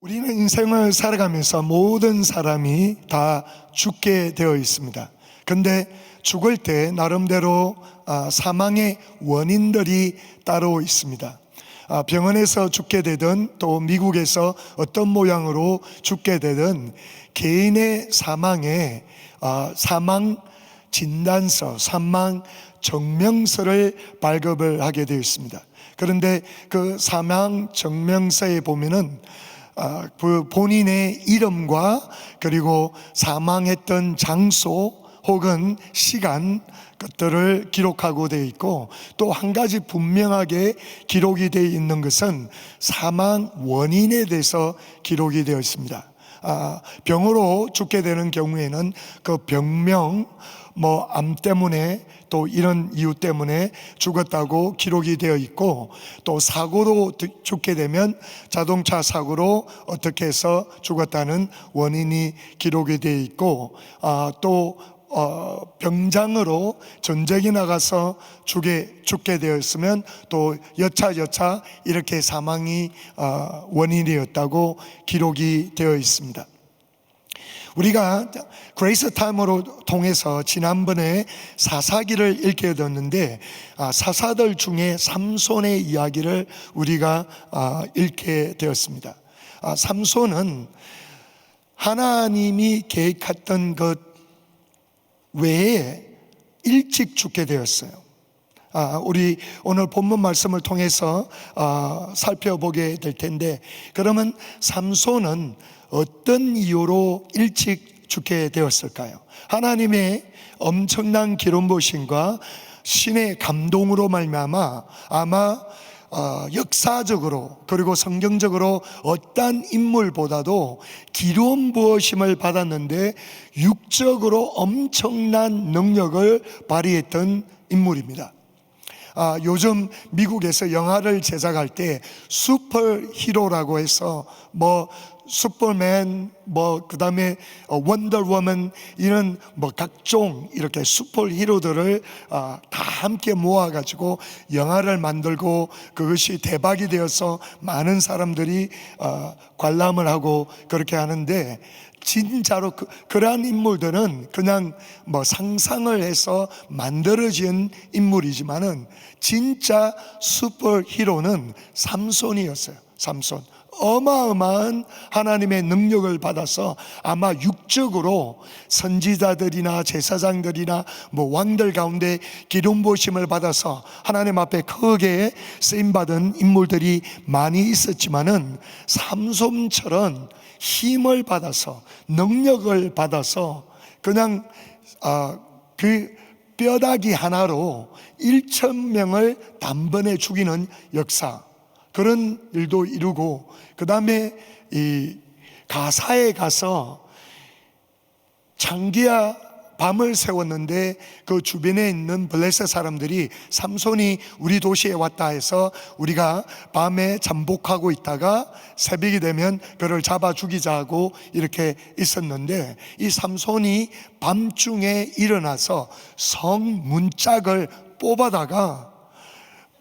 우리는 인생을 살아가면서 모든 사람이 다 죽게 되어 있습니다. 근데 죽을 때 나름대로 사망의 원인들이 따로 있습니다. 병원에서 죽게 되든 또 미국에서 어떤 모양으로 죽게 되든 개인의 사망에 사망 진단서, 사망 증명서를 발급을 하게 되어 있습니다. 그런데 그 사망 증명서에 보면은 그 본인의 이름과 그리고 사망했던 장소 혹은 시간 것들을 기록하고 되어 있고, 또 한 가지 분명하게 기록이 되어 있는 것은 사망 원인에 대해서 기록이 되어 있습니다. 병으로 죽게 되는 경우에는 그 병명, 암 때문에 또 이런 이유 때문에 죽었다고 기록이 되어 있고, 또 사고로 죽게 되면 자동차 사고로 어떻게 해서 죽었다는 원인이 기록이 되어 있고, 또 병장으로 전쟁에 나가서 죽게 되었으면 또 여차 이렇게 사망이 원인이었다고 기록이 되어 있습니다. 우리가 그레이스 타임으로 통해서 지난번에 사사기를 읽게 되었는데, 사사들 중에 삼손의 이야기를 우리가 읽게 되었습니다. 삼손은 하나님이 계획했던 것 외에 일찍 죽게 되었어요. 우리 오늘 본문 말씀을 통해서 살펴보게 될 텐데, 그러면 삼손은 어떤 이유로 일찍 죽게 되었을까요? 하나님의 엄청난 기름 부으심과 신의 감동으로 말미암아 아마 역사적으로 그리고 성경적으로 어떤 인물보다도 기름 부으심을 받았는데 육적으로 엄청난 능력을 발휘했던 인물입니다. 요즘 미국에서 영화를 제작할 때 슈퍼히로라고 해서 슈퍼맨, 그 다음에 원더우먼, 이런 각종 이렇게 슈퍼히로들을 다 함께 모아가지고 영화를 만들고 그것이 대박이 되어서 많은 사람들이 관람을 하고 그렇게 하는데, 진짜로 그러한 인물들은 그냥 상상을 해서 만들어진 인물이지만은 진짜 슈퍼히로는 삼손이었어요. 삼손. 어마어마한 하나님의 능력을 받아서 아마 육적으로 선지자들이나 제사장들이나 왕들 가운데 기름 부으심을 받아서 하나님 앞에 크게 쓰임받은 인물들이 많이 있었지만은, 삼손처럼 힘을 받아서 능력을 받아서 그냥 그 뼈다귀 하나로 1,000명을 단번에 죽이는 역사, 그런 일도 이루고, 그 다음에 이 가사에 가서 장기야 밤을 세웠는데 그 주변에 있는 블레셋 사람들이 삼손이 우리 도시에 왔다 해서 우리가 밤에 잠복하고 있다가 새벽이 되면 그를 잡아 죽이자 하고 이렇게 있었는데, 이 삼손이 밤중에 일어나서 성 문짝을 뽑아다가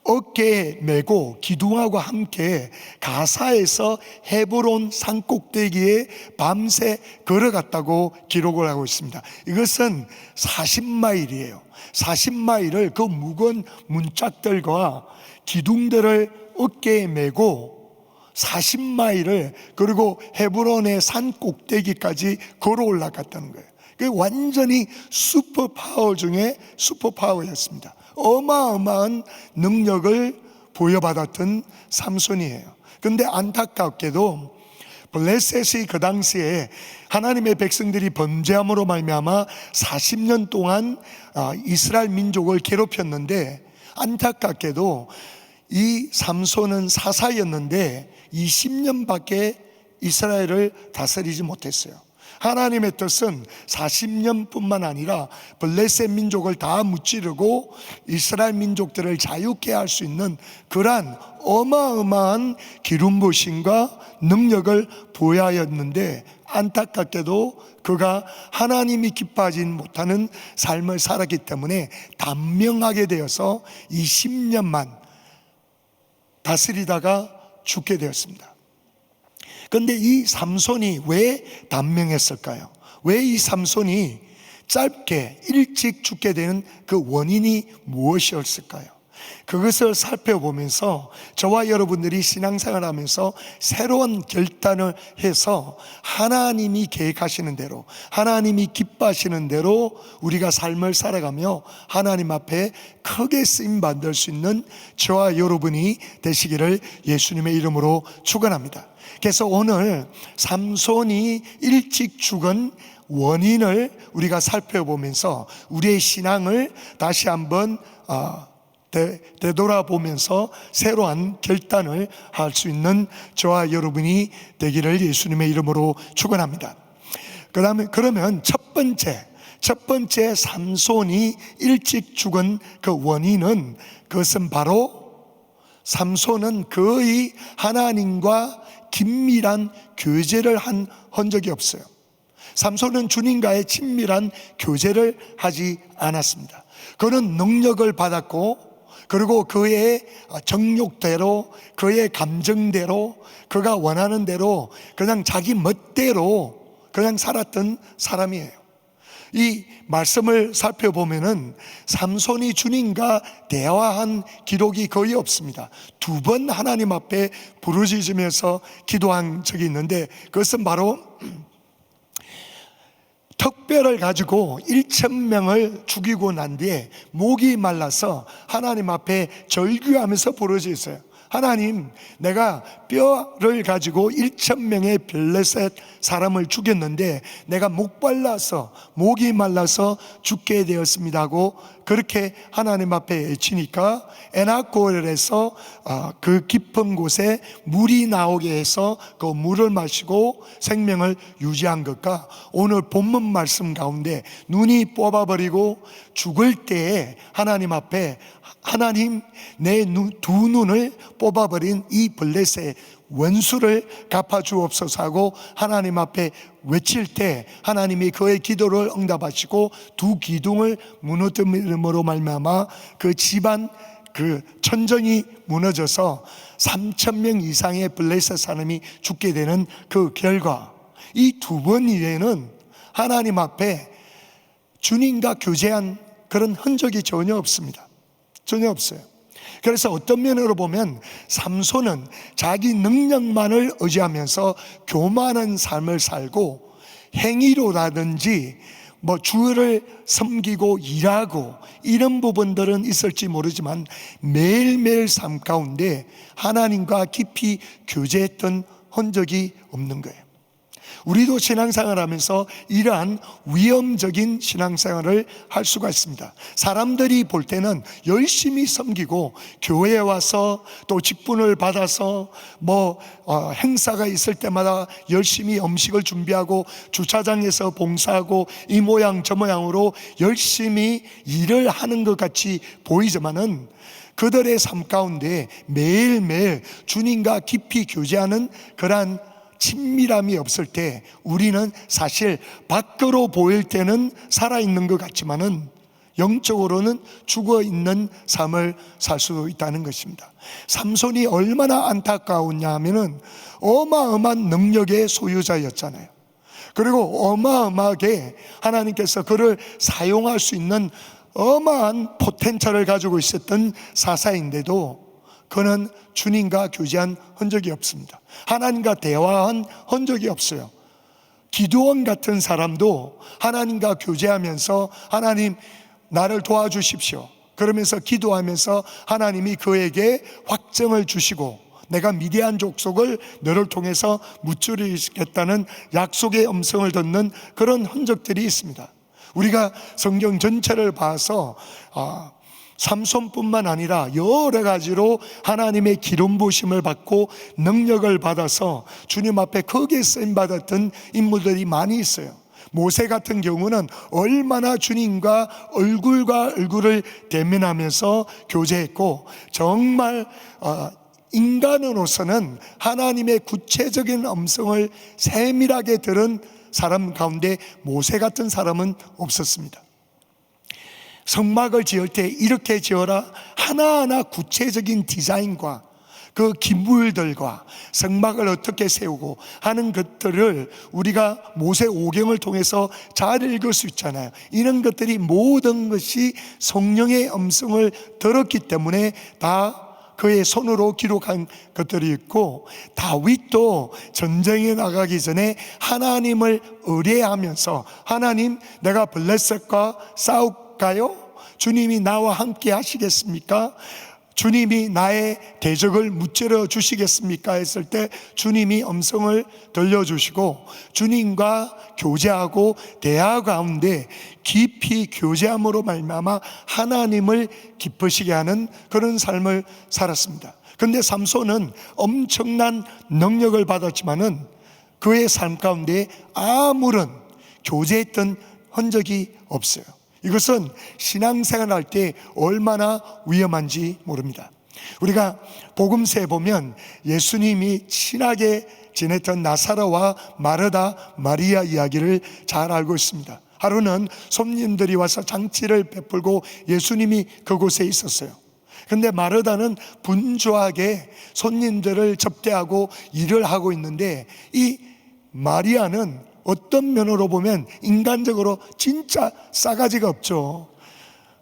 어깨에 메고 기둥하고 함께 가사에서 헤브론 산꼭대기에 밤새 걸어갔다고 기록을 하고 있습니다. 이것은 40마일이에요. 40마일을 그 무거운 문짝들과 기둥들을 어깨에 메고 40마일을, 그리고 헤브론의 산꼭대기까지 걸어 올라갔다는 거예요. 그 완전히 슈퍼파워 중에 슈퍼파워였습니다. 어마어마한 능력을 부여받았던 삼손이에요. 그런데 안타깝게도 블레셋이 그 당시에 하나님의 백성들이 범죄함으로 말미암아 40년 동안 이스라엘 민족을 괴롭혔는데, 안타깝게도 이 삼손은 사사였는데 20년밖에 이스라엘을 다스리지 못했어요. 하나님의 뜻은 40년뿐만 아니라 블레셋 민족을 다 무찌르고 이스라엘 민족들을 자유케 할 수 있는 그러한 어마어마한 기름 부으심과 능력을 부여하였는데, 안타깝게도 그가 하나님이 기뻐하지 못하는 삶을 살았기 때문에 단명하게 되어서 20년만 다스리다가 죽게 되었습니다. 그런데 이 삼손이 왜 단명했을까요? 왜 이 삼손이 짧게 일찍 죽게 되는 그 원인이 무엇이었을까요? 그것을 살펴보면서 저와 여러분들이 신앙생활 하면서 새로운 결단을 해서 하나님이 계획하시는 대로, 하나님이 기뻐하시는 대로 우리가 삶을 살아가며 하나님 앞에 크게 쓰임받을 수 있는 저와 여러분이 되시기를 예수님의 이름으로 축원합니다. 그래서 오늘 삼손이 일찍 죽은 원인을 우리가 살펴보면서 우리의 신앙을 다시 한번 되돌아보면서 새로운 결단을 할 수 있는 저와 여러분이 되기를 예수님의 이름으로 축원합니다. 그러면 첫 번째 삼손이 일찍 죽은 그 원인은, 그것은 바로 삼손은 거의 하나님과 긴밀한 교제를 한 흔적이 없어요. 삼손은 주님과의 친밀한 교제를 하지 않았습니다. 그는 능력을 받았고, 그리고 그의 정욕대로, 그의 감정대로, 그가 원하는 대로 그냥 자기 멋대로 그냥 살았던 사람이에요. 이 말씀을 살펴보면은 삼손이 주님과 대화한 기록이 거의 없습니다. 2번 하나님 앞에 부르짖으면서 기도한 적이 있는데, 그것은 바로 특별을 가지고 1,000명을 죽이고 난 뒤에 목이 말라서 하나님 앞에 절규하면서 부르짖었어요. 하나님, 내가 뼈를 가지고 1,000명의 블레셋 사람을 죽였는데 내가 목이 말라서 죽게 되었습니다 하고 그렇게 하나님 앞에 외치니까 에나골에서 그 깊은 곳에 물이 나오게 해서 그 물을 마시고 생명을 유지한 것과, 오늘 본문 말씀 가운데 눈이 뽑아버리고 죽을 때에 하나님 앞에 하나님, 내 두 눈을 뽑아버린 이 블레셋의 원수를 갚아주옵소서 하고 하나님 앞에 외칠 때 하나님이 그의 기도를 응답하시고 두 기둥을 무너뜨림으로 말미암아 그 집안 그 천정이 무너져서 3,000명 이상의 블레셋 사람이 죽게 되는 그 결과, 이 2번 이외에는 하나님 앞에 주님과 교제한 그런 흔적이 전혀 없습니다. 전혀 없어요. 그래서 어떤 면으로 보면 삼손은 자기 능력만을 의지하면서 교만한 삶을 살고, 행위로라든지 주를 섬기고 일하고 이런 부분들은 있을지 모르지만 매일매일 삶 가운데 하나님과 깊이 교제했던 흔적이 없는 거예요. 우리도 신앙생활 하면서 이러한 위험적인 신앙생활을 할 수가 있습니다. 사람들이 볼 때는 열심히 섬기고 교회에 와서 또 직분을 받아서 행사가 있을 때마다 열심히 음식을 준비하고 주차장에서 봉사하고 이 모양 저 모양으로 열심히 일을 하는 것 같이 보이지만은 그들의 삶 가운데 매일매일 주님과 깊이 교제하는 그러한 친밀함이 없을 때 우리는 사실 밖으로 보일 때는 살아있는 것 같지만은 영적으로는 죽어있는 삶을 살 수 있다는 것입니다. 삼손이 얼마나 안타까웠냐 하면은 어마어마한 능력의 소유자였잖아요. 그리고 어마어마하게 하나님께서 그를 사용할 수 있는 어마한 포텐셜을 가지고 있었던 사사인데도 그는 주님과 교제한 흔적이 없습니다. 하나님과 대화한 흔적이 없어요. 기드온 같은 사람도 하나님과 교제하면서 하나님 나를 도와주십시오 그러면서 기도하면서 하나님이 그에게 확정을 주시고 내가 미디안 족속을 너를 통해서 무찌르겠다는 약속의 음성을 듣는 그런 흔적들이 있습니다. 우리가 성경 전체를 봐서 삼손뿐만 아니라 여러 가지로 하나님의 기름 부으심을 받고 능력을 받아서 주님 앞에 크게 쓰임 받았던 인물들이 많이 있어요. 모세 같은 경우는 얼마나 주님과 얼굴과 얼굴을 대면하면서 교제했고, 정말 인간으로서는 하나님의 구체적인 음성을 세밀하게 들은 사람 가운데 모세 같은 사람은 없었습니다. 성막을 지을 때 이렇게 지어라 하나하나 구체적인 디자인과 그 기물들과 성막을 어떻게 세우고 하는 것들을 우리가 모세 오경을 통해서 잘 읽을 수 있잖아요. 이런 것들이 모든 것이 성령의 음성을 들었기 때문에 다 그의 손으로 기록한 것들이 있고, 다윗도 전쟁에 나가기 전에 하나님을 의뢰하면서 하나님, 내가 블레셋과 싸울까요? 주님이 나와 함께 하시겠습니까? 주님이 나의 대적을 무찌러 주시겠습니까? 했을 때 주님이 음성을 들려주시고 주님과 교제하고 대화 가운데 깊이 교제함으로 말미암아 하나님을 기쁘시게 하는 그런 삶을 살았습니다. 그런데 삼손은 엄청난 능력을 받았지만은 그의 삶 가운데 아무런 교제했던 흔적이 없어요. 이것은 신앙생활 할 때 얼마나 위험한지 모릅니다. 우리가 복음서에 보면 예수님이 친하게 지냈던 나사로와 마르다, 마리아 이야기를 잘 알고 있습니다. 하루는 손님들이 와서 잔치를 베풀고 예수님이 그곳에 있었어요. 그런데 마르다는 분주하게 손님들을 접대하고 일을 하고 있는데, 이 마리아는 어떤 면으로 보면 인간적으로 진짜 싸가지가 없죠.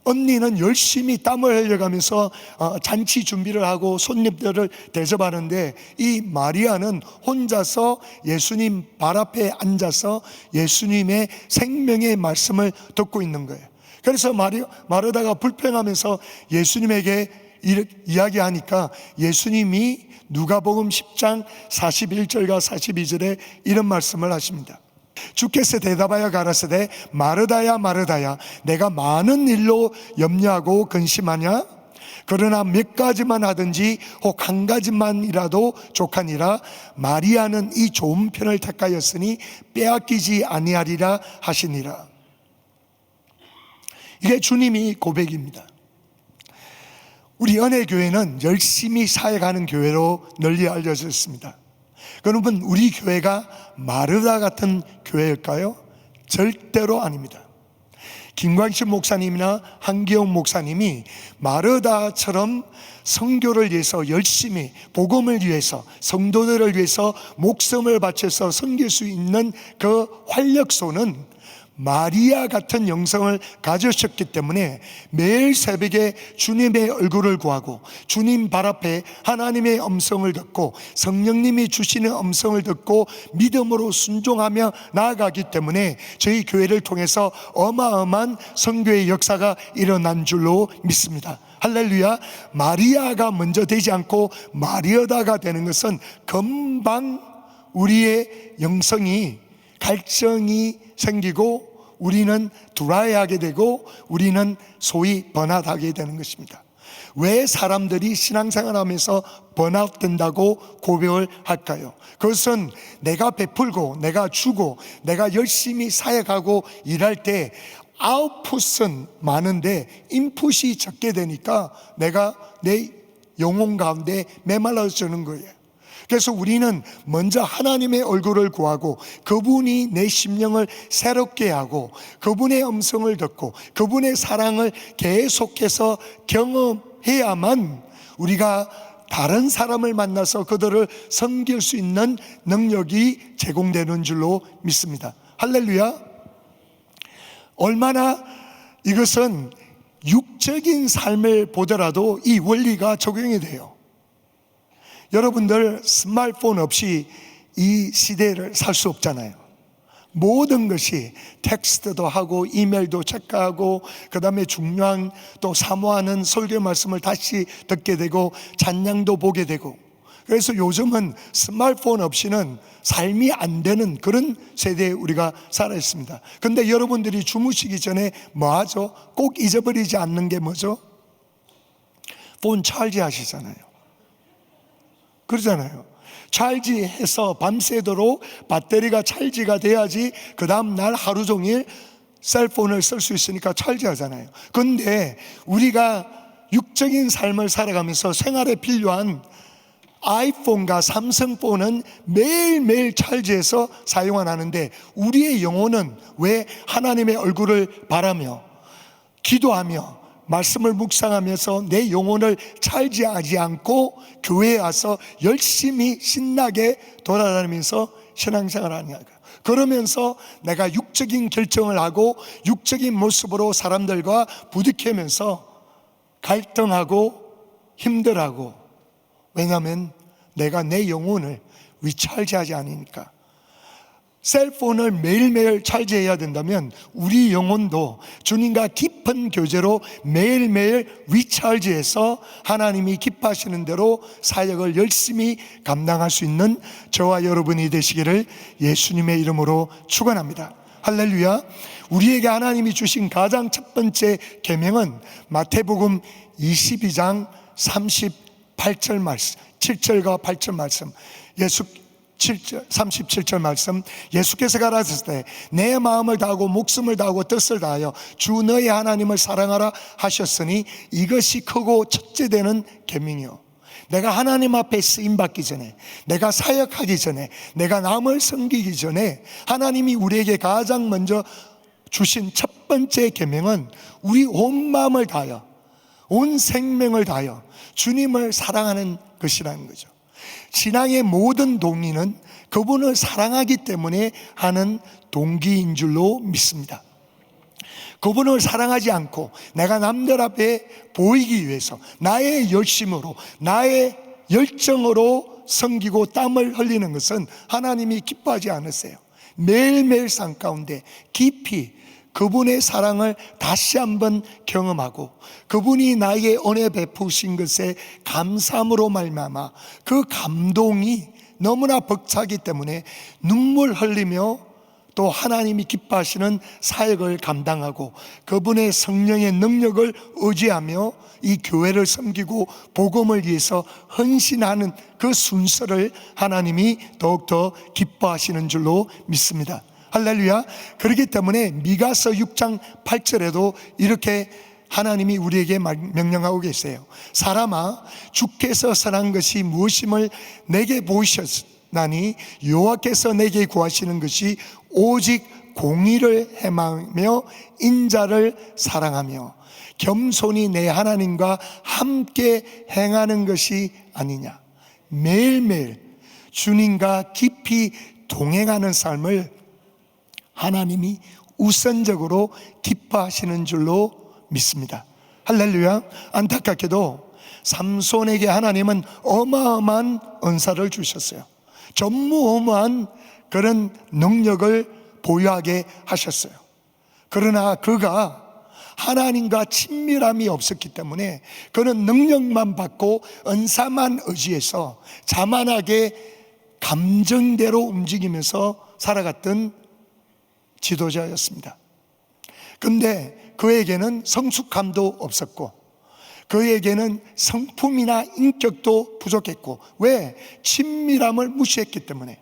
언니는 열심히 땀을 흘려가면서 잔치 준비를 하고 손님들을 대접하는데, 이 마리아는 혼자서 예수님 발 앞에 앉아서 예수님의 생명의 말씀을 듣고 있는 거예요. 그래서 마르다가 불평하면서 예수님에게 이야기하니까 예수님이 누가복음 10장 41절과 42절에 이런 말씀을 하십니다. 주께서 대답하여 가라사대, 마르다야 마르다야, 내가 많은 일로 염려하고 근심하냐? 그러나 몇 가지만 하든지 혹 한 가지만이라도 족하니라. 마리아는 이 좋은 편을 택하였으니 빼앗기지 아니하리라 하시니라. 이게 주님이 고백입니다. 우리 은혜교회는 열심히 사역하는 교회로 널리 알려져 있습니다. 여러분, 우리 교회가 마르다 같은 교회일까요? 절대로 아닙니다. 김광식 목사님이나 한기영 목사님이 마르다처럼 선교를 위해서 열심히, 복음을 위해서, 성도들을 위해서 목숨을 바쳐서 섬길 수 있는 그 활력소는 마리아 같은 영성을 가지셨기 때문에 매일 새벽에 주님의 얼굴을 구하고 주님 발 앞에 하나님의 음성을 듣고 성령님이 주시는 음성을 듣고 믿음으로 순종하며 나아가기 때문에 저희 교회를 통해서 어마어마한 선교의 역사가 일어난 줄로 믿습니다. 할렐루야. 마리아가 먼저 되지 않고 마리아다가 되는 것은 금방 우리의 영성이, 갈증이 생기고 우리는 드라이하게 되고 우리는 소위 번아웃하게 되는 것입니다. 왜 사람들이 신앙생활하면서 번아웃 된다고 고백을 할까요? 그것은 내가 베풀고 내가 주고 내가 열심히 사역하고 일할 때 아웃풋은 많은데 인풋이 적게 되니까 내가 내 영혼 가운데 메말라지는 거예요. 그래서 우리는 먼저 하나님의 얼굴을 구하고 그분이 내 심령을 새롭게 하고 그분의 음성을 듣고 그분의 사랑을 계속해서 경험해야만 우리가 다른 사람을 만나서 그들을 섬길 수 있는 능력이 제공되는 줄로 믿습니다. 할렐루야. 얼마나 이것은 육적인 삶을 보더라도 이 원리가 적용이 돼요. 여러분들 스마트폰 없이 이 시대를 살 수 없잖아요. 모든 것이 텍스트도 하고 이메일도 체크하고 그 다음에 중요한 또 사모하는 설교 말씀을 다시 듣게 되고 찬양도 보게 되고, 그래서 요즘은 스마트폰 없이는 삶이 안 되는 그런 세대에 우리가 살아 있습니다. 그런데 여러분들이 주무시기 전에 뭐 하죠? 꼭 잊어버리지 않는 게 뭐죠? 폰 찰지 하시잖아요. 그러잖아요. 찰지해서 밤새도록 배터리가 찰지가 돼야지 그 다음 날 하루 종일 셀폰을 쓸 수 있으니까 찰지하잖아요. 그런데 우리가 육적인 삶을 살아가면서 생활에 필요한 아이폰과 삼성폰은 매일매일 찰지해서 사용을 하는데 우리의 영혼은 왜 하나님의 얼굴을 바라며 기도하며 말씀을 묵상하면서 내 영혼을 차지하지 않고 교회에 와서 열심히 신나게 돌아다니면서 신앙생활을 하냐. 그러면서 내가 육적인 결정을 하고 육적인 모습으로 사람들과 부딪히면서 갈등하고 힘들어하고, 왜냐하면 내가 내 영혼을 위찰지하지 않으니까. 셀폰을 매일매일 찰지해야 된다면 우리 영혼도 주님과 깊은 교제로 매일매일 위찰지해서 하나님이 기뻐하시는 대로 사역을 열심히 감당할 수 있는 저와 여러분이 되시기를 예수님의 이름으로 축원합니다. 할렐루야. 우리에게 하나님이 주신 가장 첫 번째 계명은 마태복음 22장 38절 말씀, 7절과 8절 말씀, 37절 말씀, 예수께서 가라사대 때 내 마음을 다하고 목숨을 다하고 뜻을 다하여 주 너의 하나님을 사랑하라 하셨으니 이것이 크고 첫째 되는 계명이요. 내가 하나님 앞에 쓰임받기 전에, 내가 사역하기 전에, 내가 남을 섬기기 전에 하나님이 우리에게 가장 먼저 주신 첫 번째 계명은 우리 온 마음을 다하여, 온 생명을 다하여 주님을 사랑하는 것이라는 거죠. 신앙의 모든 동기는 그분을 사랑하기 때문에 하는 동기인 줄로 믿습니다. 그분을 사랑하지 않고 내가 남들 앞에 보이기 위해서 나의 열심으로, 나의 열정으로 섬기고 땀을 흘리는 것은 하나님이 기뻐하지 않으세요. 매일매일 삶 가운데 깊이 그분의 사랑을 다시 한번 경험하고 그분이 나에게 은혜 베푸신 것에 감사함으로 말미암아 그 감동이 너무나 벅차기 때문에 눈물 흘리며 또 하나님이 기뻐하시는 사역을 감당하고 그분의 성령의 능력을 의지하며 이 교회를 섬기고 복음을 위해서 헌신하는 그 순서를 하나님이 더욱더 기뻐하시는 줄로 믿습니다. 할렐루야. 그렇기 때문에 미가서 6장 8절에도 이렇게 하나님이 우리에게 명령하고 계세요. 사람아, 주께서 선한 것이 무엇임을 내게 보이셨나니 여호와께서 내게 구하시는 것이 오직 공의를 행하며 인자를 사랑하며 겸손히 내 하나님과 함께 행하는 것이 아니냐. 매일매일 주님과 깊이 동행하는 삶을 하나님이 우선적으로 기뻐하시는 줄로 믿습니다. 할렐루야. 안타깝게도 삼손에게 하나님은 어마어마한 은사를 주셨어요. 전무후무한 그런 능력을 보유하게 하셨어요. 그러나 그가 하나님과 친밀함이 없었기 때문에 그는 능력만 받고 은사만 의지해서 자만하게 감정대로 움직이면서 살아갔던 지도자였습니다. 근데 그에게는 성숙함도 없었고 그에게는 성품이나 인격도 부족했고, 왜? 친밀함을 무시했기 때문에.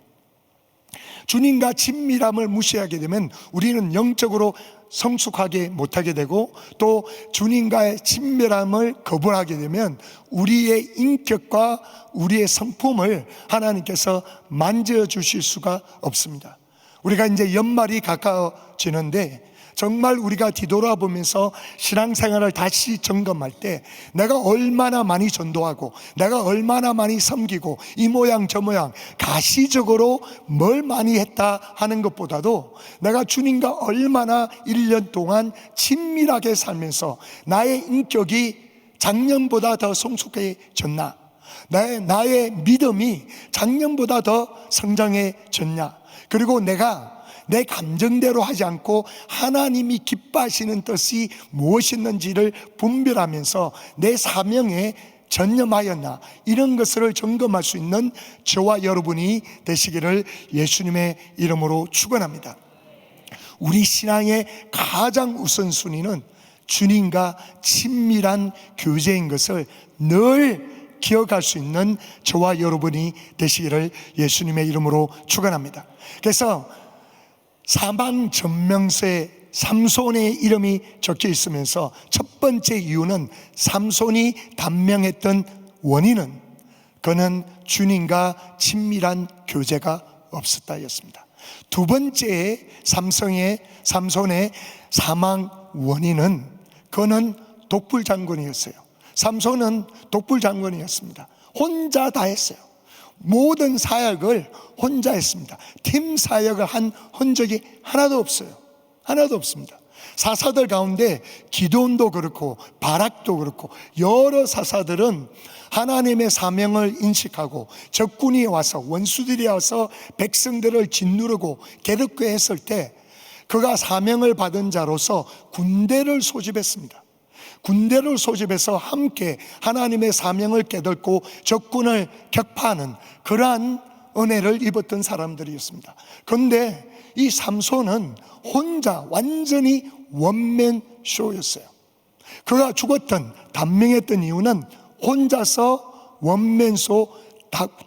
주님과 친밀함을 무시하게 되면 우리는 영적으로 성숙하게 못하게 되고, 또 주님과의 친밀함을 거부하게 되면 우리의 인격과 우리의 성품을 하나님께서 만져주실 수가 없습니다. 우리가 이제 연말이 가까워지는데 정말 우리가 뒤돌아보면서 신앙생활을 다시 점검할 때 내가 얼마나 많이 전도하고 내가 얼마나 많이 섬기고 이 모양 저 모양 가시적으로 뭘 많이 했다 하는 것보다도 내가 주님과 얼마나 1년 동안 친밀하게 살면서 나의 인격이 작년보다 더 성숙해졌나, 나의 믿음이 작년보다 더 성장해졌냐, 그리고 내가 내 감정대로 하지 않고 하나님이 기뻐하시는 뜻이 무엇이었는지를 분별하면서 내 사명에 전념하였나, 이런 것을 점검할 수 있는 저와 여러분이 되시기를 예수님의 이름으로 축원합니다. 우리 신앙의 가장 우선순위는 주님과 친밀한 교제인 것을 늘 기억할 수 있는 저와 여러분이 되시기를 예수님의 이름으로 축원합니다. 그래서 사망 전명서에 삼손의 이름이 적혀 있으면서 첫 번째 이유는 삼손이 단명했던 원인은 그는 주님과 친밀한 교제가 없었다였습니다. 두 번째 삼손의 사망 원인은 그는 독불 장군이었어요. 삼손은 독불 장군이었습니다. 혼자 다 했어요. 모든 사역을 혼자 했습니다. 팀 사역을 한 흔적이 하나도 없어요. 하나도 없습니다. 사사들 가운데 기드온도 그렇고 바락도 그렇고 여러 사사들은 하나님의 사명을 인식하고 적군이 와서, 원수들이 와서 백성들을 짓누르고 괴롭게 했을 때 그가 사명을 받은 자로서 군대를 소집했습니다. 군대를 소집해서 함께 하나님의 사명을 깨닫고 적군을 격파하는 그러한 은혜를 입었던 사람들이었습니다. 그런데 이 삼손은 혼자 완전히 원맨 쇼였어요. 그가 죽었던, 단명했던 이유는 혼자서 원맨쇼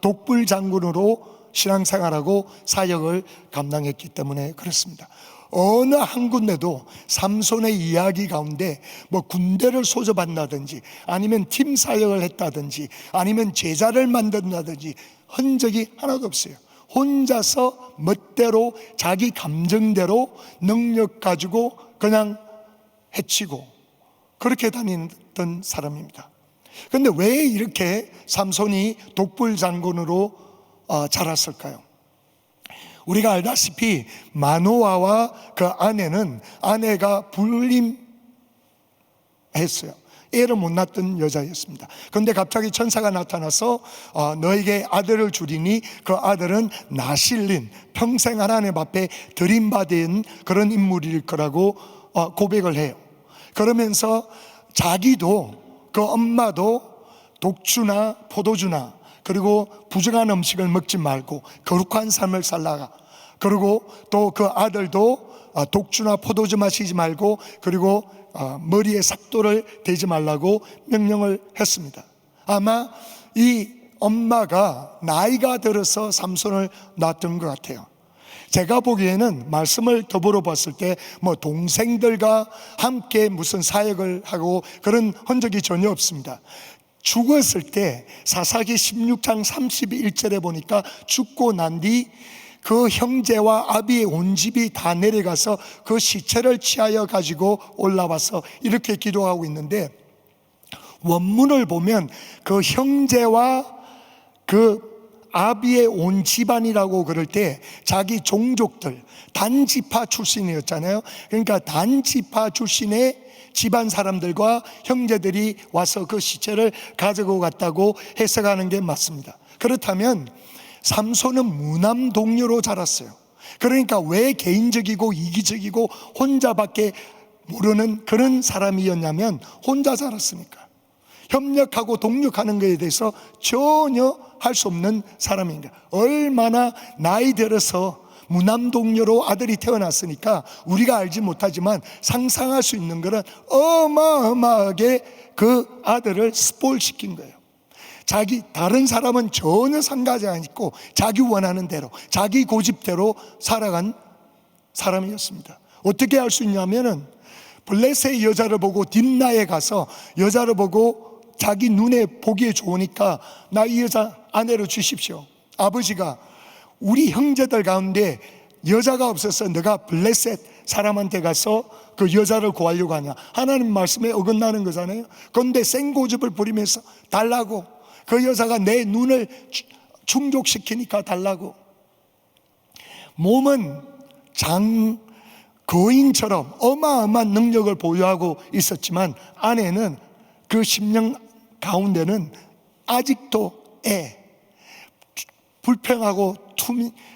독불 장군으로 신앙생활하고 사역을 감당했기 때문에 그렇습니다. 어느 한 군데도 삼손의 이야기 가운데 뭐 군대를 소집한다든지 아니면 팀 사역을 했다든지 아니면 제자를 만든다든지 흔적이 하나도 없어요. 혼자서 멋대로 자기 감정대로 능력 가지고 그냥 해치고 그렇게 다니던 사람입니다. 그런데 왜 이렇게 삼손이 독불 장군으로 자랐을까요? 우리가 알다시피 마노아와 그 아내가 불림했어요. 애를 못 낳던 여자였습니다. 그런데 갑자기 천사가 나타나서 너에게 아들을 주리니 그 아들은 나실린, 평생 하나님 앞에 드림받은 그런 인물일 거라고 고백을 해요. 그러면서 자기도 그 엄마도 독주나 포도주나 그리고 부정한 음식을 먹지 말고 거룩한 삶을 살라가, 그리고 또 그 아들도 독주나 포도주 마시지 말고 그리고 머리에 삭도를 대지 말라고 명령을 했습니다. 아마 이 엄마가 나이가 들어서 삼손을 낳았던 것 같아요. 제가 보기에는 말씀을 더불어 봤을 때 뭐 동생들과 함께 무슨 사역을 하고 그런 흔적이 전혀 없습니다. 죽었을 때 사사기 16장 31절에 보니까 죽고 난 뒤 그 형제와 아비의 온 집이 다 내려가서 그 시체를 취하여 가지고 올라와서 이렇게 기도하고 있는데, 원문을 보면 그 형제와 그 아비의 온 집안이라고 그럴 때 자기 종족들, 단지파 출신이었잖아요. 그러니까 단지파 출신의 집안 사람들과 형제들이 와서 그 시체를 가지고 갔다고 해석하는 게 맞습니다. 그렇다면 삼손은 무남동녀로 자랐어요. 그러니까 왜 개인적이고 이기적이고 혼자밖에 모르는 그런 사람이었냐면, 혼자 자랐으니까 협력하고 동력하는 것에 대해서 전혀 할 수 없는 사람입니다. 얼마나 나이 들어서 무남동녀로 아들이 태어났으니까 우리가 알지 못하지만 상상할 수 있는 것은 어마어마하게 그 아들을 스포일시킨 거예요. 다른 사람은 전혀 상관하지 않고 자기 원하는 대로 자기 고집대로 살아간 사람이었습니다. 어떻게 할 수 있냐면은 블레셋의 여자를 보고 딥나에 가서 여자를 보고 자기 눈에 보기에 좋으니까 나 이 여자 아내로 주십시오. 아버지가 우리 형제들 가운데 여자가 없어서 너가 블레셋 사람한테 가서 그 여자를 구하려고 하냐? 하나님 말씀에 어긋나는 거잖아요. 그런데 생고집을 부리면서 달라고, 그 여자가 내 눈을 충족시키니까 달라고. 몸은 거인처럼 어마어마한 능력을 보유하고 있었지만 아내는 그 10년 가운데는 아직도 불평하고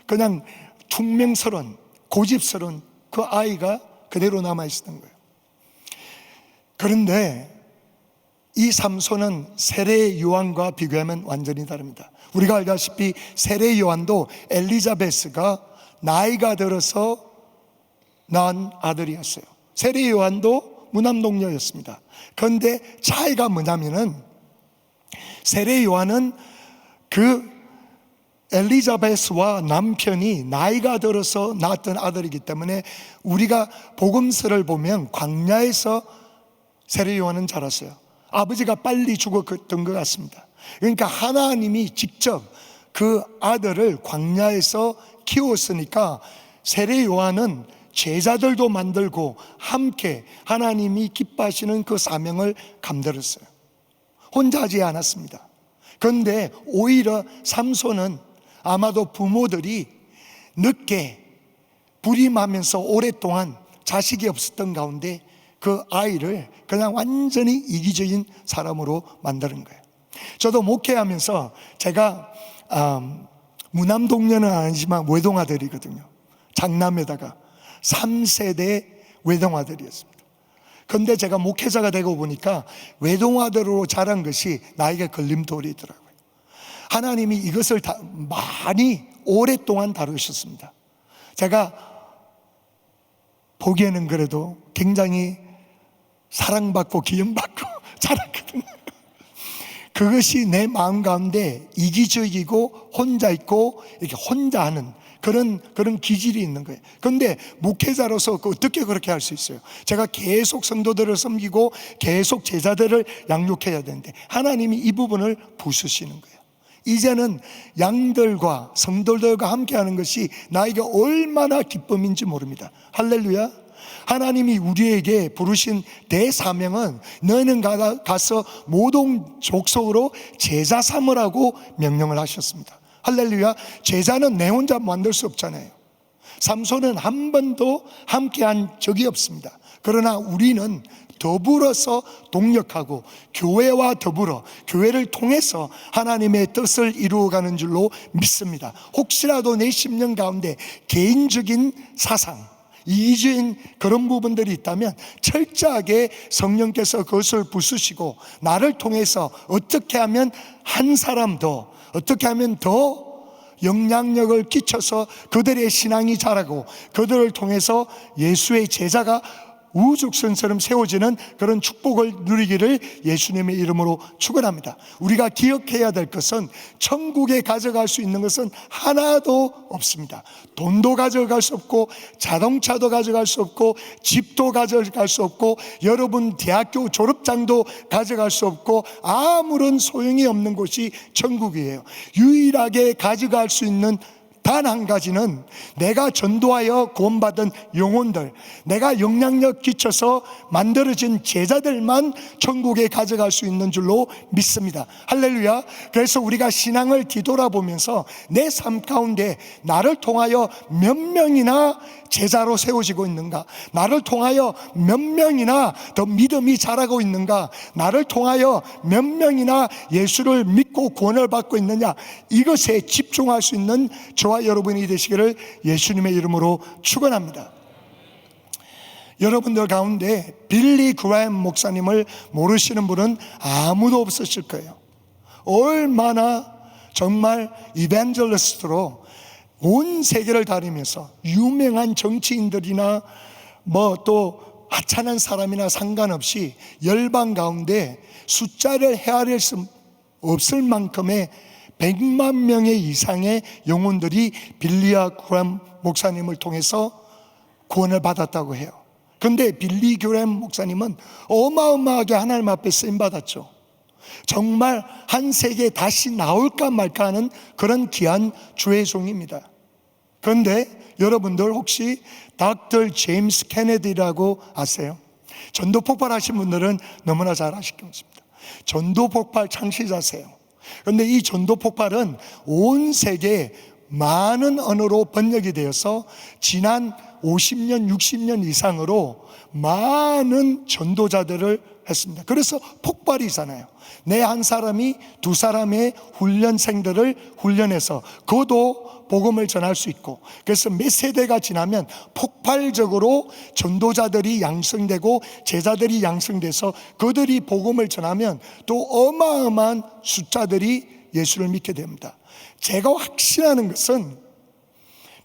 그냥 퉁명스러운 고집스러운 그 아이가 그대로 남아있었던 거예요. 그런데 이 삼손은 세례 요한과 비교하면 완전히 다릅니다. 우리가 알다시피 세례 요한도 엘리자베스가 나이가 들어서 낳은 아들이었어요. 세례 요한도 무남동녀였습니다. 그런데 차이가 뭐냐면은 세례 요한은 그 엘리자베스와 남편이 나이가 들어서 낳았던 아들이기 때문에 우리가 복음서를 보면 광야에서 세례 요한은 자랐어요. 아버지가 빨리 죽었던 것 같습니다. 그러니까 하나님이 직접 그 아들을 광야에서 키웠으니까 세례 요한은 제자들도 만들고 함께 하나님이 기뻐하시는 그 사명을 감당했어요. 혼자 하지 않았습니다. 그런데 오히려 삼손은 아마도 부모들이 늦게 불임하면서 오랫동안 자식이 없었던 가운데 그 아이를 그냥 완전히 이기적인 사람으로 만드는 거예요. 저도 목회하면서 제가 무남동녀는 아니지만 외동아들이거든요. 장남에다가 3세대 외동아들이었습니다. 그런데 제가 목회자가 되고 보니까 외동아들로 자란 것이 나에게 걸림돌이더라고요. 하나님이 이것을 많이 오랫동안 다루셨습니다. 제가 보기에는 그래도 굉장히 사랑받고 기용받고 자랐거든요. 그것이 내 마음 가운데 이기적이고 혼자 있고 이렇게 혼자 하는 그런 기질이 있는 거예요. 그런데 목회자로서 어떻게 그렇게 할 수 있어요? 제가 계속 성도들을 섬기고 계속 제자들을 양육해야 되는데 하나님이 이 부분을 부수시는 거예요. 이제는 양들과 성도들과 함께 하는 것이 나에게 얼마나 기쁨인지 모릅니다. 할렐루야. 하나님이 우리에게 부르신 대사명은 너희는 가서 모든 족속으로 제자 삼으라고 명령을 하셨습니다. 할렐루야. 제자는 내 혼자 만들 수 없잖아요. 삼손은 한 번도 함께한 적이 없습니다. 그러나 우리는 더불어서 동력하고 교회와 더불어 교회를 통해서 하나님의 뜻을 이루어가는 줄로 믿습니다. 혹시라도 내 심령 가운데 개인적인 사상, 이기적인 그런 부분들이 있다면 철저하게 성령께서 그것을 부수시고 나를 통해서 어떻게 하면 한 사람 더, 어떻게 하면 더 영향력을 끼쳐서 그들의 신앙이 자라고 그들을 통해서 예수의 제자가 우죽선처럼 세워지는 그런 축복을 누리기를 예수님의 이름으로 축원합니다. 우리가 기억해야 될 것은 천국에 가져갈 수 있는 것은 하나도 없습니다. 돈도 가져갈 수 없고 자동차도 가져갈 수 없고 집도 가져갈 수 없고 여러분 대학교 졸업장도 가져갈 수 없고 아무런 소용이 없는 곳이 천국이에요. 유일하게 가져갈 수 있는 단 한 가지는 내가 전도하여 구원받은 영혼들, 내가 영향력 끼쳐서 만들어진 제자들만 천국에 가져갈 수 있는 줄로 믿습니다. 할렐루야. 그래서 우리가 신앙을 뒤돌아보면서 내 삶 가운데 나를 통하여 몇 명이나 제자로 세워지고 있는가, 나를 통하여 몇 명이나 더 믿음이 자라고 있는가, 나를 통하여 몇 명이나 예수를 믿고 구원을 받고 있느냐, 이것에 집중할 수 있는 저와 여러분이 되시기를 예수님의 이름으로 축원합니다. 여러분들 가운데 빌리 그레이엄 목사님을 모르시는 분은 아무도 없으실 거예요. 얼마나 정말 이벤젤리스트로 온 세계를 다니면서 유명한 정치인들이나 또 하찮은 사람이나 상관없이 열방 가운데 숫자를 헤아릴 수 없을 만큼의 100만 명의 이상의 영혼들이 빌리아 그레이엄 목사님을 통해서 구원을 받았다고 해요. 그런데 빌리 그레이엄 목사님은 어마어마하게 하나님 앞에 쓰임받았죠. 정말 한 세계에 다시 나올까 말까 하는 그런 귀한 주의 종입니다. 그런데 여러분들 혹시 닥터 제임스 케네디라고 아세요? 전도 폭발하신 분들은 너무나 잘 아실 것입니다. 전도 폭발 창시자세요. 그런데 이 전도 폭발은 온 세계에 많은 언어로 번역이 되어서 지난 50년, 60년 이상으로 많은 전도자들을 했습니다. 그래서 폭발이잖아요. 내 한 사람이 두 사람의 훈련생들을 훈련해서 그도 복음을 전할 수 있고, 그래서 몇 세대가 지나면 폭발적으로 전도자들이 양성되고 제자들이 양성돼서 그들이 복음을 전하면 또 어마어마한 숫자들이 예수를 믿게 됩니다. 제가 확신하는 것은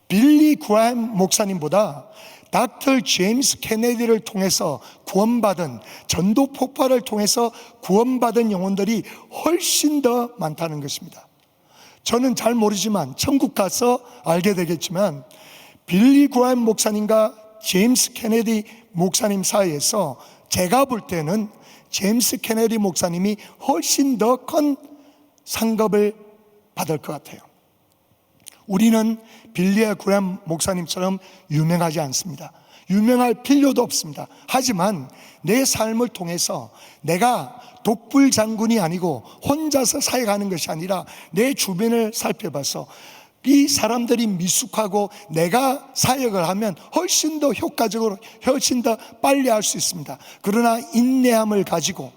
빌리 그레이엄 목사님보다 닥터 제임스 케네디를 통해서 구원받은, 전도 폭발을 통해서 구원받은 영혼들이 훨씬 더 많다는 것입니다. 저는 잘 모르지만 천국 가서 알게 되겠지만 빌리 그레이엄 목사님과 제임스 케네디 목사님 사이에서 제가 볼 때는 제임스 케네디 목사님이 훨씬 더 큰 상급을 받을 것 같아요. 우리는 빌리의 그램 목사님처럼 유명하지 않습니다. 유명할 필요도 없습니다. 하지만 내 삶을 통해서 내가 독불 장군이 아니고 혼자서 사역하는 것이 아니라 내 주변을 살펴봐서 이 사람들이 미숙하고 내가 사역을 하면 훨씬 더 효과적으로, 훨씬 더 빨리 할 수 있습니다. 그러나 인내함을 가지고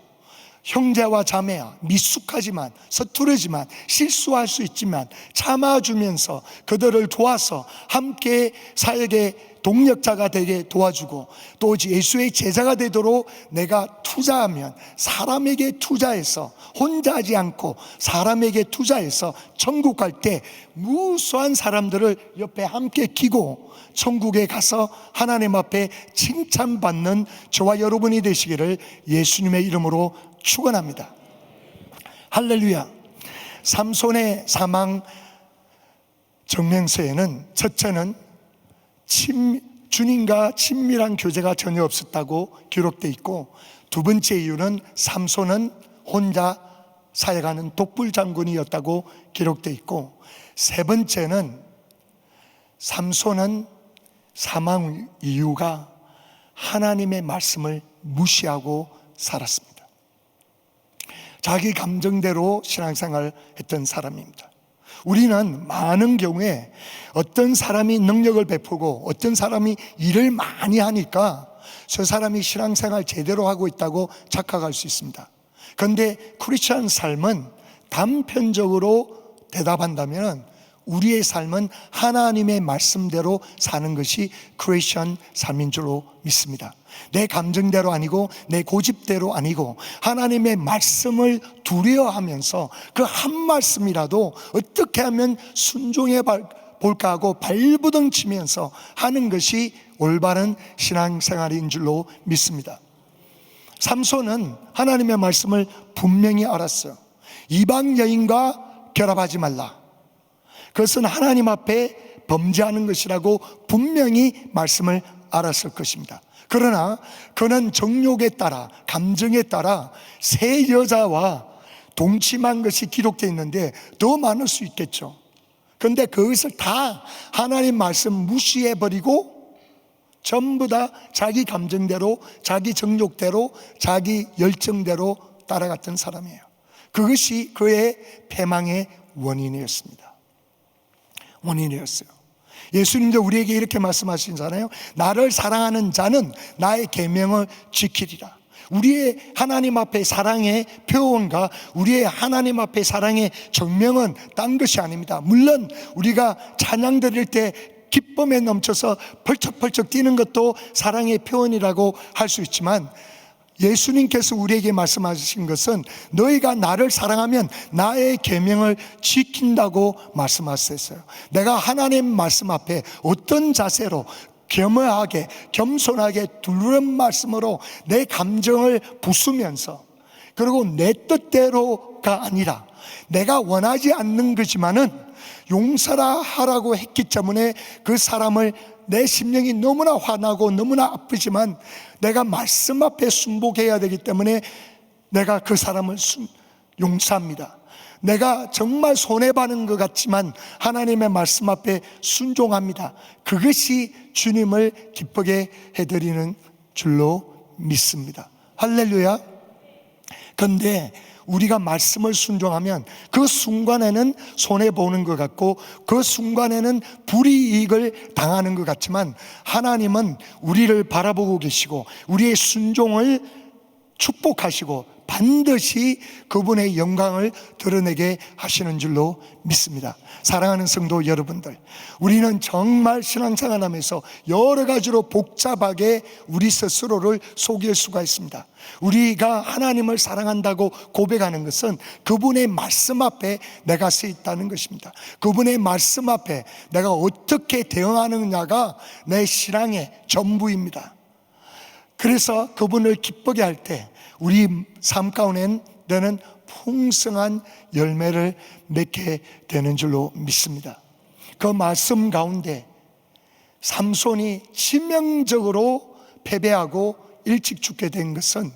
형제와 자매야, 미숙하지만 서투르지만 실수할 수 있지만 참아주면서 그들을 도와서 함께 사역의 동력자가 되게 도와주고, 또 예수의 제자가 되도록 내가 투자하면, 사람에게 투자해서, 혼자 하지 않고 사람에게 투자해서 천국 갈 때 무수한 사람들을 옆에 함께 끼고 천국에 가서 하나님 앞에 칭찬받는 저와 여러분이 되시기를 예수님의 이름으로 축원합니다. 할렐루야. 삼손의 사망 증명서에는 첫째는 주님과 친밀한 교제가 전혀 없었다고 기록되어 있고, 두 번째 이유는 삼손은 혼자 사역하는 독불 장군이었다고 기록되어 있고, 세 번째는 삼손은 사망 이유가 하나님의 말씀을 무시하고 살았습니다. 자기 감정대로 신앙생활을 했던 사람입니다. 우리는 많은 경우에 어떤 사람이 능력을 베푸고 어떤 사람이 일을 많이 하니까 저 사람이 신앙생활 제대로 하고 있다고 착각할 수 있습니다. 그런데 크리스천 삶은 단편적으로 대답한다면 우리의 삶은 하나님의 말씀대로 사는 것이 크리스천 삶인 줄로 믿습니다. 내 감정대로 아니고 내 고집대로 아니고 하나님의 말씀을 두려워하면서 그 한 말씀이라도 어떻게 하면 순종해 볼까 하고 발부둥 치면서 하는 것이 올바른 신앙생활인 줄로 믿습니다. 삼손은 하나님의 말씀을 분명히 알았어요. 이방 여인과 결합하지 말라. 그것은 하나님 앞에 범죄하는 것이라고 분명히 말씀을 알았을 것입니다. 그러나 그는 정욕에 따라, 감정에 따라 세 여자와 동침한 것이 기록되어 있는데 더 많을 수 있겠죠. 그런데 그것을 다 하나님 말씀 무시해버리고 전부 다 자기 감정대로, 자기 정욕대로, 자기 열정대로 따라갔던 사람이에요. 그것이 그의 패망의 원인이었습니다. 원인이었어요. 예수님도 우리에게 이렇게 말씀하시잖아요. 나를 사랑하는 자는 나의 계명을 지키리라. 우리의 하나님 앞에 사랑의 표현과 우리의 하나님 앞에 사랑의 정명은 딴 것이 아닙니다. 물론 우리가 찬양 드릴 때 기쁨에 넘쳐서 펄쩍펄쩍 뛰는 것도 사랑의 표현이라고 할 수 있지만, 예수님께서 우리에게 말씀하신 것은 너희가 나를 사랑하면 나의 계명을 지킨다고 말씀하셨어요. 내가 하나님 말씀 앞에 어떤 자세로 겸허하게, 겸손하게 두려운 말씀으로 내 감정을 부수면서, 그리고 내 뜻대로가 아니라 내가 원하지 않는 거지만은 용서라 하라고 했기 때문에 그 사람을, 내 심령이 너무나 화나고 너무나 아프지만 내가 말씀 앞에 순복해야 되기 때문에 내가 그 사람을 용서합니다. 내가 정말 손해받는 것 같지만 하나님의 말씀 앞에 순종합니다. 그것이 주님을 기쁘게 해드리는 줄로 믿습니다. 할렐루야. 그런데 우리가 말씀을 순종하면 그 순간에는 손해보는 것 같고 그 순간에는 불이익을 당하는 것 같지만, 하나님은 우리를 바라보고 계시고 우리의 순종을 축복하시고 반드시 그분의 영광을 드러내게 하시는 줄로 믿습니다. 사랑하는 성도 여러분들, 우리는 정말 신앙생활하면서 여러 가지로 복잡하게 우리 스스로를 속일 수가 있습니다. 우리가 하나님을 사랑한다고 고백하는 것은 그분의 말씀 앞에 내가 서 있다는 것입니다. 그분의 말씀 앞에 내가 어떻게 대응하느냐가 내 신앙의 전부입니다. 그래서 그분을 기쁘게 할 때 우리 삶 가운데는 풍성한 열매를 맺게 되는 줄로 믿습니다. 그 말씀 가운데 삼손이 치명적으로 패배하고 일찍 죽게 된 것은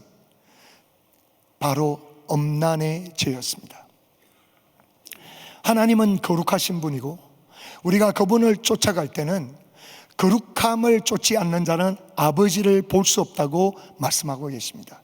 바로 음란의 죄였습니다. 하나님은 거룩하신 분이고 우리가 그분을 쫓아갈 때는 거룩함을 쫓지 않는 자는 아버지를 볼 수 없다고 말씀하고 계십니다.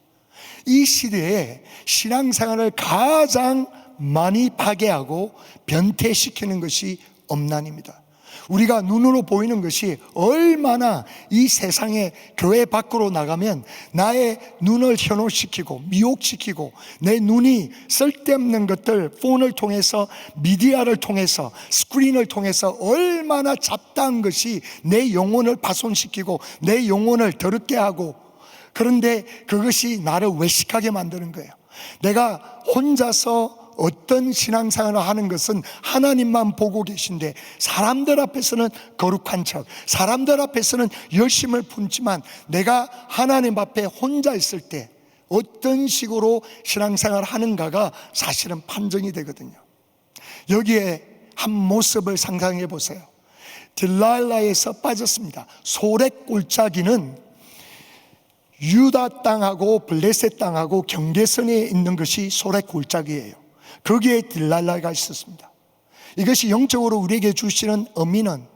이 시대에 신앙생활을 가장 많이 파괴하고 변태시키는 것이 엄난입니다. 우리가 눈으로 보이는 것이 얼마나 이 세상에 교회 밖으로 나가면 나의 눈을 현혹시키고 미혹시키고 내 눈이 쓸데없는 것들, 폰을 통해서, 미디어를 통해서, 스크린을 통해서 얼마나 잡다한 것이 내 영혼을 파손시키고 내 영혼을 더럽게 하고, 그런데 그것이 나를 외식하게 만드는 거예요. 내가 혼자서 어떤 신앙생활을 하는 것은 하나님만 보고 계신데, 사람들 앞에서는 거룩한 척, 사람들 앞에서는 열심을 품지만 내가 하나님 앞에 혼자 있을 때 어떤 식으로 신앙생활을 하는가가 사실은 판정이 되거든요. 여기에 한 모습을 상상해 보세요. 딜랄라에서 빠졌습니다. 소렉 골짜기는 유다 땅하고 블레셋 땅하고 경계선에 있는 것이 소렉 골짜기예요. 거기에 딜랄라가 있었습니다. 이것이 영적으로 우리에게 주시는 의미는,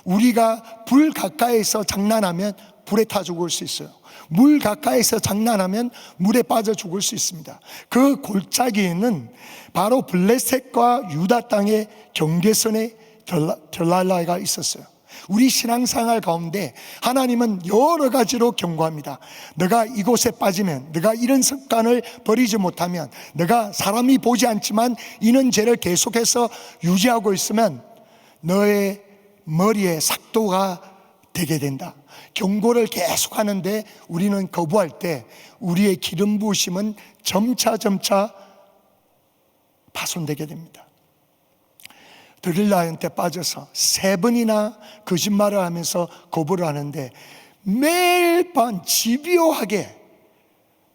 우리가 불 가까이에서 장난하면 불에 타 죽을 수 있어요. 물 가까이에서 장난하면 물에 빠져 죽을 수 있습니다. 그 골짜기에는 바로 블레셋과 유다 땅의 경계선에 딜랄라가 있었어요. 우리 신앙생활 가운데 하나님은 여러 가지로 경고합니다. 너가 이곳에 빠지면, 너가 이런 습관을 버리지 못하면, 너가 사람이 보지 않지만 이런 죄를 계속해서 유지하고 있으면 너의 머리에 삭도가 되게 된다. 경고를 계속하는데 우리는 거부할 때 우리의 기름 부으심은 점차 파손되게 됩니다. 딜랄라한테 빠져서 3번이나 거짓말을 하면서 거부를 하는데, 매일 밤 집요하게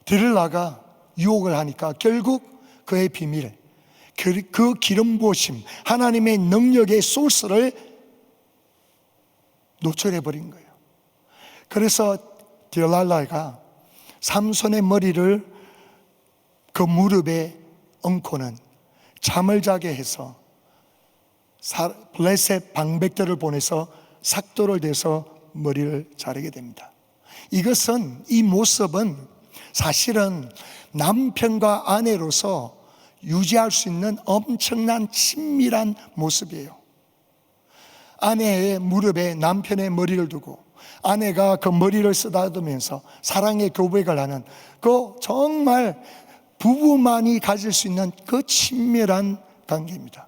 딜랄라가 유혹을 하니까 결국 그의 비밀, 그 기름 부으심, 하나님의 능력의 소스를 노출해버린 거예요. 그래서 딜랄라가 삼손의 머리를 그 무릎에 얹고는 잠을 자게 해서 블레셋 방백들을 보내서 삭도를 대서 머리를 자르게 됩니다. 이 모습은 사실은 남편과 아내로서 유지할 수 있는 엄청난 친밀한 모습이에요. 아내의 무릎에 남편의 머리를 두고 아내가 그 머리를 쓰다듬으면서 사랑의 고백을 하는, 그 정말 부부만이 가질 수 있는 그 친밀한 관계입니다.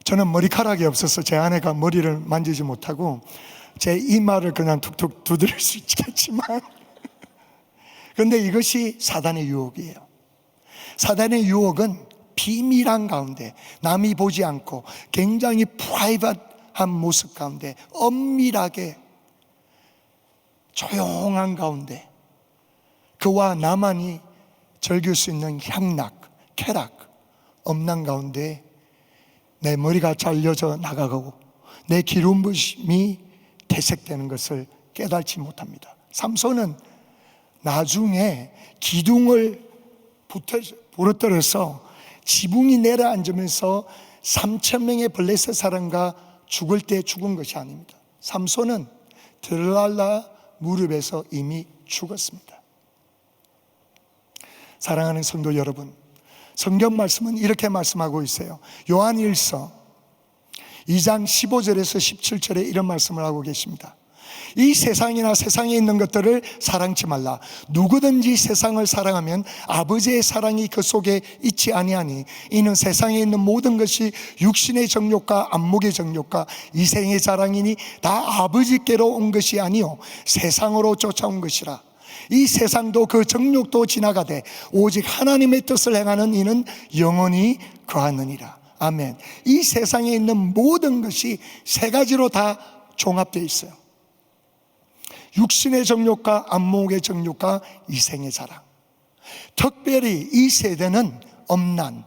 저는 머리카락이 없어서 제 아내가 머리를 만지지 못하고 제 이마를 그냥 툭툭 두드릴 수 있겠지만, 그런데 이것이 사단의 유혹이에요. 사단의 유혹은 비밀한 가운데, 남이 보지 않고 굉장히 프라이빗한 모습 가운데, 엄밀하게 조용한 가운데 그와 나만이 즐길 수 있는 향락, 쾌락, 엄난 가운데 내 머리가 잘려져 나가고 내 기름 부심이 퇴색되는 것을 깨닫지 못합니다. 삼손은 나중에 기둥을 부러뜨려서 지붕이 내려앉으면서 3,000명의 블레셋 사람과 죽을 때 죽은 것이 아닙니다. 삼손은 딜랄라 무릎에서 이미 죽었습니다. 사랑하는 성도 여러분, 성경 말씀은 이렇게 말씀하고 있어요. 요한일서 2장 15절에서 17절에 이런 말씀을 하고 계십니다. 이 세상이나 세상에 있는 것들을 사랑치 말라. 누구든지 세상을 사랑하면 아버지의 사랑이 그 속에 있지 아니하니, 이는 세상에 있는 모든 것이 육신의 정욕과 안목의 정욕과 이생의 자랑이니 다 아버지께로 온 것이 아니요 세상으로 쫓아온 것이라. 이 세상도 그 정욕도 지나가되 오직 하나님의 뜻을 행하는 이는 영원히 거하느니라. 아멘. 이 세상에 있는 모든 것이 3가지로 다 종합되어 있어요. 육신의 정욕과 안목의 정욕과 이생의 자랑. 특별히 이 세대는 엄난,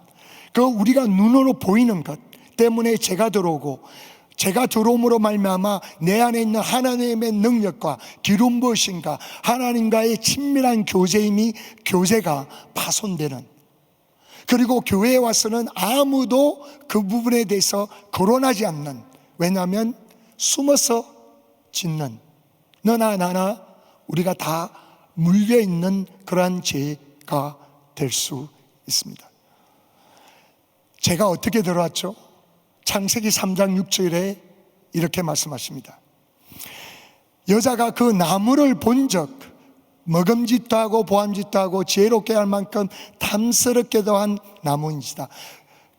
그 우리가 눈으로 보이는 것 때문에 죄가 들어오고, 죄가 들어옴으로 말미암아 내 안에 있는 하나님의 능력과 기름 부으심과 하나님과의 친밀한 교제가 파손되는, 그리고 교회에 와서는 아무도 그 부분에 대해서 거론하지 않는, 왜냐하면 숨어서 짓는, 너나 나나 우리가 다 물려있는 그러한 죄가 될 수 있습니다. 제가 어떻게 들어왔죠? 창세기 3장 6절에 이렇게 말씀하십니다. 여자가 그 나무를 본적 먹음짓도 하고 보암짓도 하고 지혜롭게 할 만큼 탐스럽게도 한 나무인지다.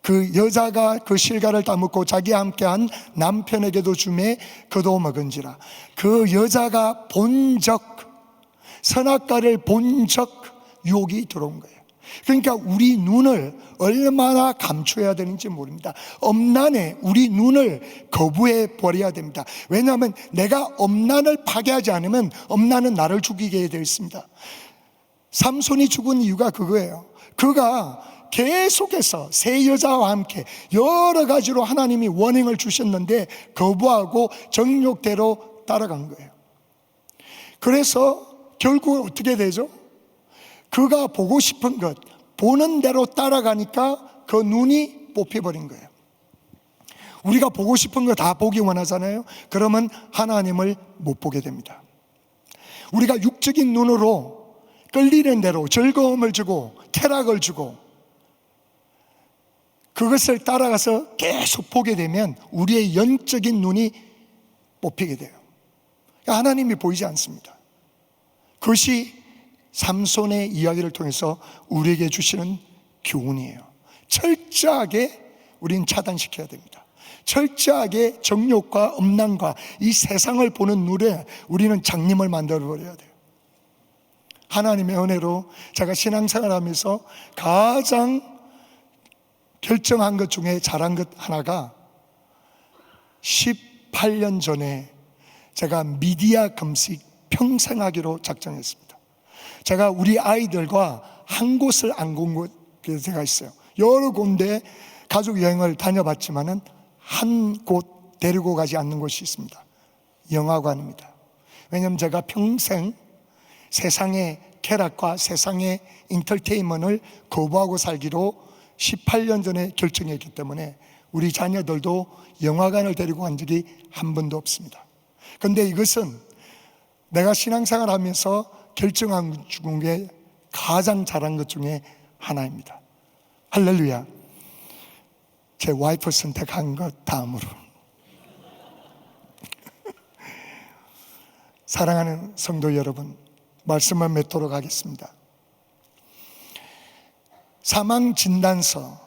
그 여자가 그 실과를 따먹고 자기와 함께한 남편에게도 주매 그도 먹은지라. 그 여자가 본적, 선악과를 본적 유혹이 들어온 거예요. 그러니까 우리 눈을 얼마나 감춰야 되는지 모릅니다. 엄난에 우리 눈을 거부해 버려야 됩니다. 왜냐하면 내가 엄난을 파괴하지 않으면 엄난은 나를 죽이게 되어 있습니다. 삼손이 죽은 이유가 그거예요. 그가 계속해서 세 여자와 함께 여러 가지로 하나님이 원행을 주셨는데 거부하고 정욕대로 따라간 거예요. 그래서 결국 어떻게 되죠? 그가 보고 싶은 것, 보는 대로 따라가니까 그 눈이 뽑혀버린 거예요. 우리가 보고 싶은 거 다 보기 원하잖아요. 그러면 하나님을 못 보게 됩니다. 우리가 육적인 눈으로 끌리는 대로 즐거움을 주고 쾌락을 주고 그것을 따라가서 계속 보게 되면 우리의 영적인 눈이 뽑히게 돼요. 하나님이 보이지 않습니다. 그것이 삼손의 이야기를 통해서 우리에게 주시는 교훈이에요. 철저하게 우리는 차단시켜야 됩니다. 철저하게 정욕과 음란과 이 세상을 보는 눈에 우리는 장님을 만들어버려야 돼요. 하나님의 은혜로 제가 신앙생활하면서 가장 결정한 것 중에 잘한 것 하나가 18년 전에 제가 미디어 금식 평생 하기로 작정했습니다. 제가 우리 아이들과 한 곳을 안 간 곳이 제가 있어요. 여러 군데 가족 여행을 다녀봤지만은 한 곳 데리고 가지 않는 곳이 있습니다. 영화관입니다. 왜냐하면 제가 평생 세상의 쾌락과 세상의 인터테인먼트를 거부하고 살기로 18년 전에 결정했기 때문에 우리 자녀들도 영화관을 데리고 간 적이 한 번도 없습니다. 그런데 이것은 내가 신앙생활 하면서 결정한 것 중에 가장 잘한 것 중에 하나입니다. 할렐루야. 제 와이프 선택한 것 다음으로. 사랑하는 성도 여러분, 말씀을 맺도록 하겠습니다. 사망 진단서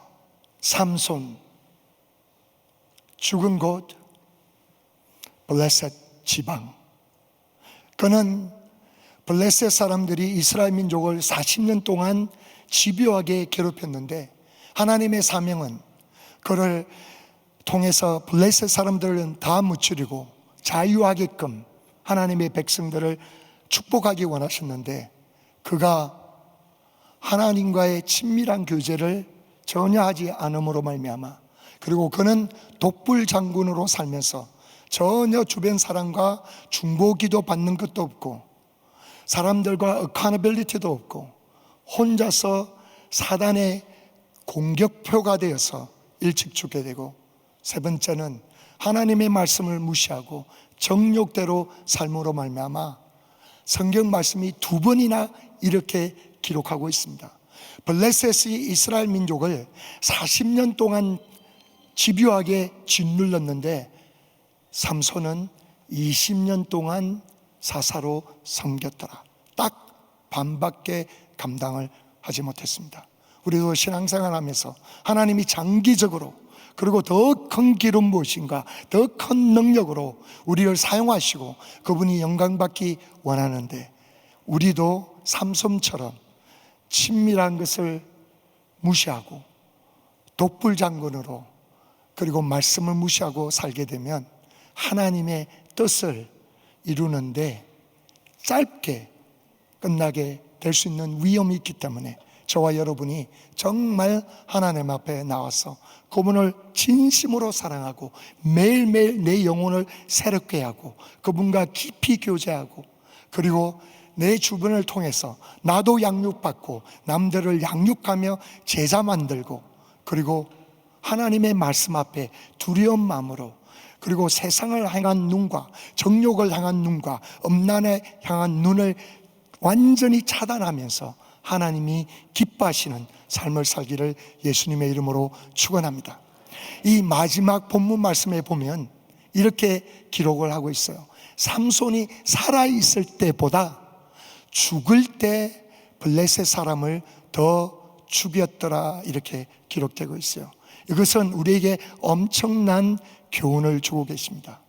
삼손, 죽은 곳 블레셋 지방. 그는 블레셋 사람들이 이스라엘 민족을 40년 동안 집요하게 괴롭혔는데 하나님의 사명은 그를 통해서 블레셋 사람들은 다 무찌르고 자유하게끔 하나님의 백성들을 축복하기 원하셨는데 그가 하나님과의 친밀한 교제를 전혀 하지 않음으로 말미암아, 그리고 그는 독불 장군으로 살면서 전혀 주변 사람과 중보기도 받는 것도 없고 사람들과 어카너빌리티도 없고 혼자서 사단의 공격표가 되어서 일찍 죽게 되고, 세 번째는 하나님의 말씀을 무시하고 정욕대로 삶으로 말미암아 성경 말씀이 2번이나 이렇게 기록하고 있습니다. 블레셋이 이스라엘 민족을 40년 동안 집요하게 짓눌렀는데 삼손은 20년 동안 사사로 섬겼더라. 딱 반밖에 감당을 하지 못했습니다. 우리도 신앙생활하면서 하나님이 장기적으로 그리고 더 큰 기름 부으심과 더 큰 능력으로 우리를 사용하시고 그분이 영광받기 원하는데 우리도 삼손처럼 친밀한 것을 무시하고 독불장군으로 그리고 말씀을 무시하고 살게 되면 하나님의 뜻을 이루는데 짧게 끝나게 될 수 있는 위험이 있기 때문에 저와 여러분이 정말 하나님 앞에 나와서 그분을 진심으로 사랑하고 매일매일 내 영혼을 새롭게 하고 그분과 깊이 교제하고 그리고 내 주변을 통해서 나도 양육받고 남들을 양육하며 제자 만들고, 그리고 하나님의 말씀 앞에 두려운 마음으로, 그리고 세상을 향한 눈과 정욕을 향한 눈과 음란에 향한 눈을 완전히 차단하면서 하나님이 기뻐하시는 삶을 살기를 예수님의 이름으로 축원합니다. 이 마지막 본문 말씀에 보면 이렇게 기록을 하고 있어요. 삼손이 살아있을 때보다 죽을 때 블레셋 사람을 더 죽였더라, 이렇게 기록되고 있어요. 이것은 우리에게 엄청난 교훈을 주고 계십니다.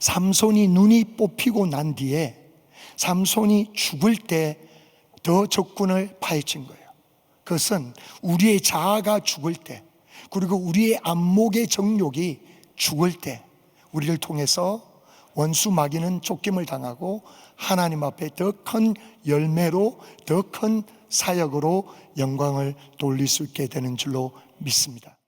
삼손이 눈이 뽑히고 난 뒤에 삼손이 죽을 때 더 적군을 파헤친 거예요. 그것은 우리의 자아가 죽을 때, 그리고 우리의 안목의 정욕이 죽을 때 우리를 통해서 원수 마귀는 쫓김을 당하고 하나님 앞에 더 큰 열매로, 더 큰 사역으로 영광을 돌릴 수 있게 되는 줄로 믿습니다.